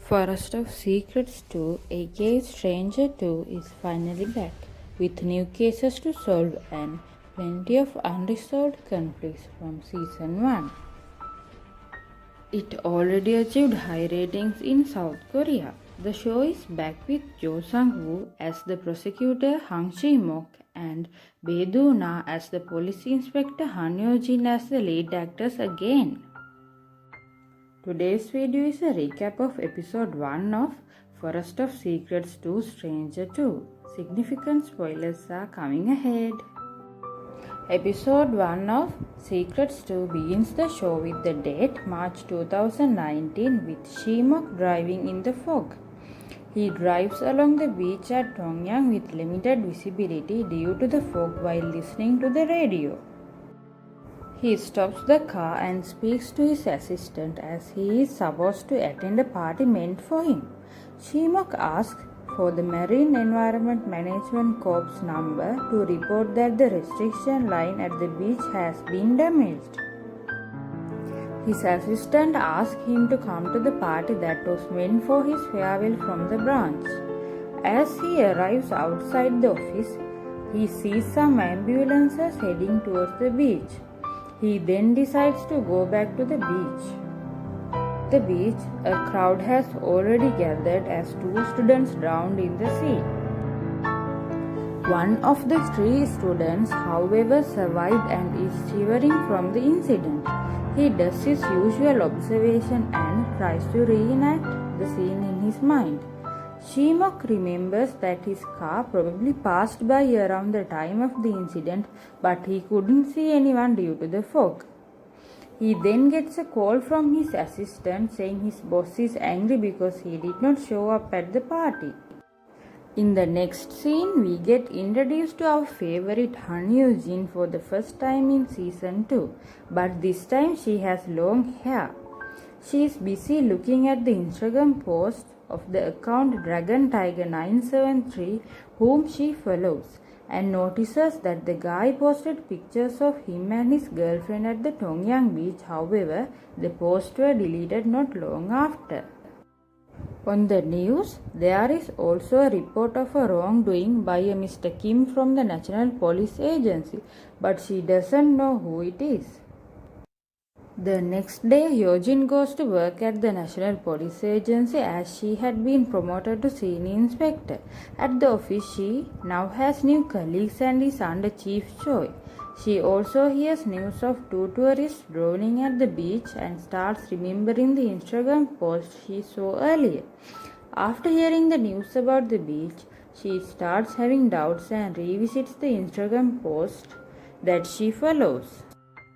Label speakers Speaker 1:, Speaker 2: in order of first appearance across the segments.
Speaker 1: Forest of Secrets 2, aka Stranger 2, is finally back, with new cases to solve and plenty of unresolved conflicts from Season 1. It already achieved high ratings in South Korea. The show is back with Jo Sang-woo as the prosecutor Hang Shi-mok and Bae Do-na as the police inspector Han Yo-jin as the lead actors again. Today's video is a recap of episode 1 of Forest of Secrets 2 Stranger 2. Significant spoilers are coming ahead. Episode 1 of Secrets 2 begins the show with the date March 2019 with Shi-mok driving in the fog. He drives along the beach at Dongyang with limited visibility due to the fog while listening to the radio. He stops the car and speaks to his assistant as he is supposed to attend a party meant for him. Shi-mok asks for the Marine Environment Management Corps number to report that the restriction line at the beach has been damaged. His assistant asks him to come to the party that was meant for his farewell from the branch. As he arrives outside the office, he sees some ambulances heading towards the beach. He then decides to go back to the beach. At the beach, a crowd has already gathered as two students drowned in the sea. One of the three students, however, survived and is shivering from the incident. He does his usual observation and tries to reenact the scene in his mind. Shi-mok remembers that his car probably passed by around the time of the incident, but he couldn't see anyone due to the fog. He then gets a call from his assistant saying his boss is angry because he did not show up at the party. In the next scene, we get introduced to our favorite Han Yo-jin for the first time in season 2, but this time she has long hair. She is busy looking at the Instagram post of the account Dragon Tiger 973 whom she follows and notices that the guy posted pictures of him and his girlfriend at the Dongyang beach. However, the posts were deleted not long after. On the news, there is also a report of a wrongdoing by a Mr. Kim from the National Police Agency, but she doesn't know who it is. The next day, Hyojin goes to work at the National Police Agency as she had been promoted to senior inspector. At the office, she now has new colleagues and is under Chief Choi. She also hears news of two tourists drowning at the beach and starts remembering the Instagram post she saw earlier. After hearing the news about the beach, she starts having doubts and revisits the Instagram post that she follows.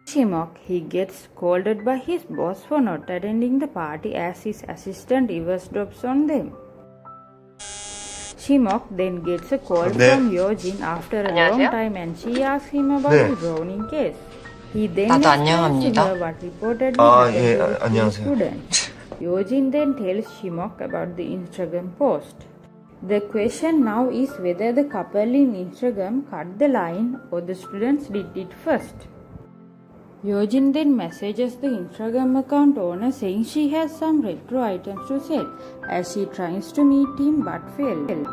Speaker 1: Shi-mok, he gets scolded by his boss for not attending the party as his assistant eavesdrops on them. Shi-mok then gets a call from Yo-jin after a long time and she asks him about the drowning case. He then explains to her what reportedly happened to the student. Yo-jin then tells Shi-mok about the Instagram post. The question now is whether the couple in Instagram cut the line or the students did it first. Yo-jin then messages the Instagram account owner saying she has some retro items to sell as she tries to meet him but fails.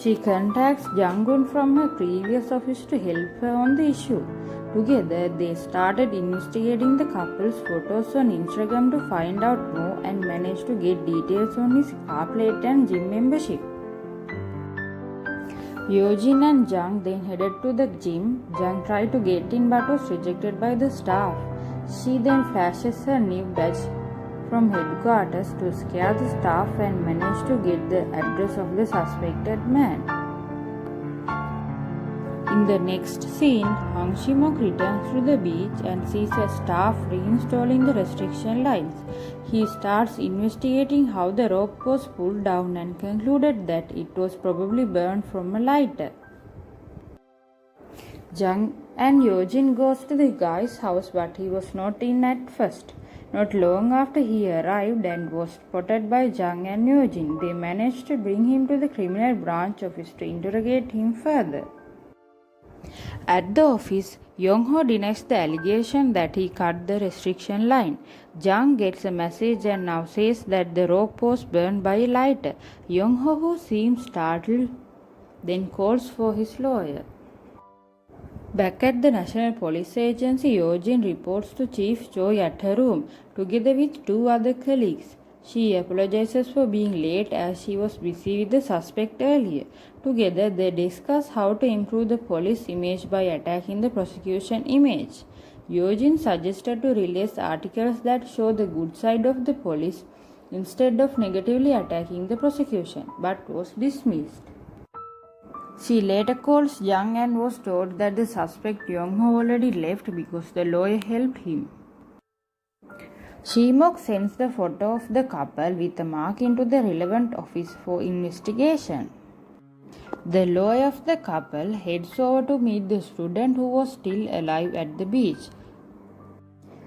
Speaker 1: She contacts Jang-gun from her previous office to help her on the issue. Together, they started investigating the couple's photos on Instagram to find out more and managed to get details on his car plate and gym membership. Yo-jin and Jang then headed to the gym. Jang tried to get in but was rejected by the staff. She then flashes her new badge from headquarters to scare the staff and managed to get the address of the suspected man. In the next scene, Hang Shi-mok returns to the beach and sees a staff reinstalling the restriction lines. He starts investigating how the rope was pulled down and concluded that it was probably burned from a lighter. Jang and Yo-jin goes to the guy's house but he was not in at first. Not long after he arrived and was spotted by Jang and Yo-jin, they managed to bring him to the criminal branch office to interrogate him further. At the office, Young-ho denies the allegation that he cut the restriction line. Jang gets a message and now says that the rope was burned by a lighter. Young-ho, who seems startled, then calls for his lawyer. Back at the National Police Agency, Yojin reports to Chief Choi at her room, together with two other colleagues. She apologizes for being late as she was busy with the suspect earlier. Together, they discuss how to improve the police image by attacking the prosecution image. Yojin suggested to release articles that show the good side of the police instead of negatively attacking the prosecution, but was dismissed. She later calls Young and was told that the suspect Young-ho already left because the lawyer helped him. Shimok sends the photo of the couple with a mark into the relevant office for investigation. The lawyer of the couple heads over to meet the student who was still alive at the beach,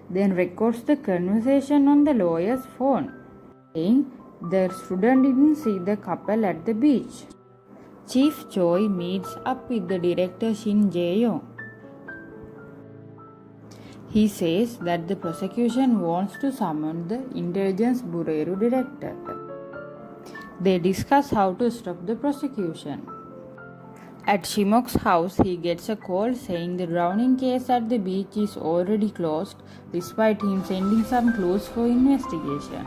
Speaker 1: then records the conversation on the lawyer's phone, saying the student didn't see the couple at the beach. Chief Choi meets up with the director Shin Jae-yong. He says that the prosecution wants to summon the Intelligence Bureau director. They discuss how to stop the prosecution. At Shimok's house, he gets a call saying the drowning case at the beach is already closed, despite him sending some clues for investigation.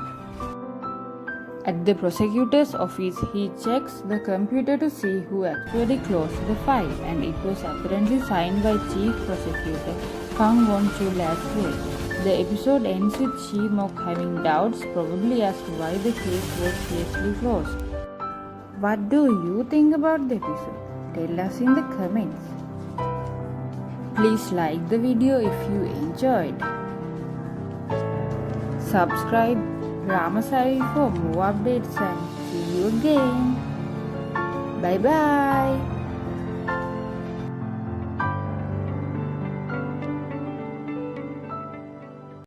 Speaker 1: At the prosecutor's office, he checks the computer to see who actually closed the file, and it was apparently signed by Chief Prosecutor Kang Won-chul as well. The episode ends with Shimok having doubts, probably as to why the case was safely closed. What do you think about the episode? Tell us in the comments. Please like the video if you enjoyed. Subscribe Ramasari for more updates and see you again. Bye bye.